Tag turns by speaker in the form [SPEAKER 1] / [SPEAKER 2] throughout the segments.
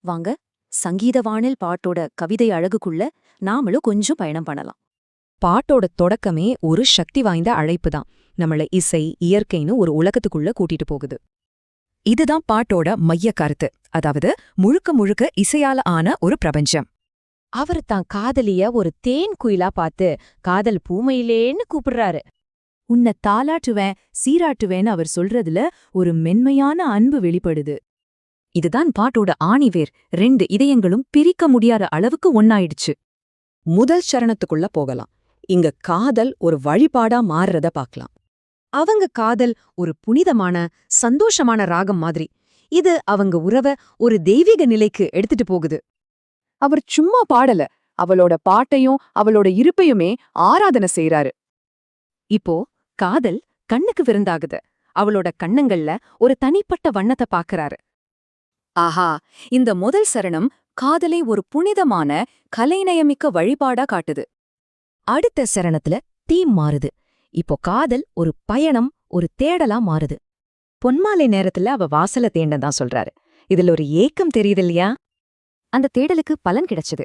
[SPEAKER 1] வாங்க, சங்கீதவானில் பாட்டோட கவிதை அழகுக்குள்ள நாமளும் கொஞ்சம் பயணம் பண்ணலாம்.
[SPEAKER 2] பாட்டோட தொடக்கமே ஒரு சக்தி வாய்ந்த அழைப்பு தான். நம்மள இசை, இயற்கைன்னு ஒரு உலகத்துக்குள்ள கூட்டிட்டு போகுது. இதுதான் பாட்டோட மைய கருத்து. அதாவது முழுக்க முழுக்க இசையால ஆன ஒரு பிரபஞ்சம்.
[SPEAKER 3] அவர் தான் காதலிய ஒரு தேன் குயிலா பார்த்து காதல் பூமையிலேன்னு கூப்பிடுறாரு.
[SPEAKER 1] உன்னை தாலாட்டுவேன், சீராட்டுவேன்னு அவர் சொல்றதுல ஒரு மென்மையான அன்பு வெளிப்படுது. இதுதான் பாட்டோட ஆணிவேர். 2 இதயங்களும் பிரிக்க முடியாத அளவுக்கு ஒன்னாயிடுச்சு.
[SPEAKER 2] முதல் சரணத்துக்குள்ள போகலாம். இங்க காதல் ஒரு வழிபாடா மாறுறத பார்க்கலாம். அவங்க காதல் ஒரு புனிதமான, சந்தோஷமான ராகம் மாதிரி. இது அவங்க உறவ ஒரு தெய்வீக நிலைக்கு எடுத்துட்டு போகுது.
[SPEAKER 4] அவர் சும்மா பாடல, அவளோட பாட்டையும் அவளோட இருப்பையுமே ஆராதனை செய்றாரு.
[SPEAKER 1] இப்போ காதல் கண்ணுக்கு விருந்தாகுது. அவளோட கண்ணங்கள்ல ஒரு தனிப்பட்ட வண்ணத்தை பாக்குறாரு. ஆஹா, இந்த முதல் சரணம் காதலை ஒரு புனிதமான, கலைநயமிக்க வழிபாடா காட்டுது.
[SPEAKER 3] அடுத்த சரணத்துல தீம் மாறுது. இப்போ காதல் ஒரு பயணம், ஒரு தேடலா மாறுது.
[SPEAKER 2] பொன்மாலை நேரத்துல அவ வாசல தேண்டதான் சொல்றாரு. இதுல ஒரு ஏக்கம் தெரியுது இல்லையா?
[SPEAKER 1] அந்த தேடலுக்கு பலன் கிடைச்சது.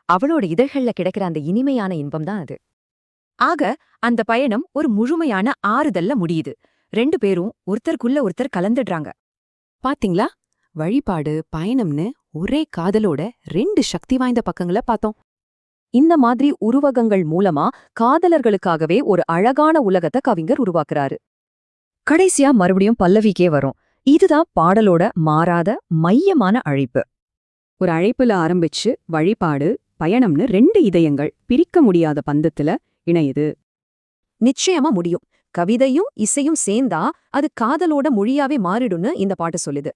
[SPEAKER 1] அவளோட இதழ்கள்ல கிடைக்கிற அந்த இனிமையான இன்பம் தான் அது. ஆக அந்த பயணம் ஒரு முழுமையான ஆறுதல்ல முடியுது. 2 பேரும் ஒருத்தருக்குள்ள ஒருத்தர் கலந்துடுறாங்க.
[SPEAKER 2] பாத்தீங்களா? வழிபாடு, பயணம்னு ஒரே காதலோட 2 சக்தி வாய்ந்த பக்கங்களை பார்த்தோம்.
[SPEAKER 1] இந்த மாதிரி உருவகங்கள் மூலமா காதலர்களுக்காகவே ஒரு அழகான உலகத்தை கவிஞர் உருவாக்குறாரு.
[SPEAKER 2] கடைசியா மறுபடியும் பல்லவிக்கே வரும். இதுதான் பாடலோட மாறாத மையமான அழைப்பு. ஒரு அழைப்புல ஆரம்பிச்சு வழிபாடு, பயணம்னு 2 இதயங்கள் பிரிக்க முடியாத பந்தத்துல இணையுது.
[SPEAKER 1] நிச்சயமா முடியும். கவிதையும் இசையும் சேர்ந்தா அது காதலோட மொழியாவே மாறிடும்னு இந்த பாட்டு சொல்லுது.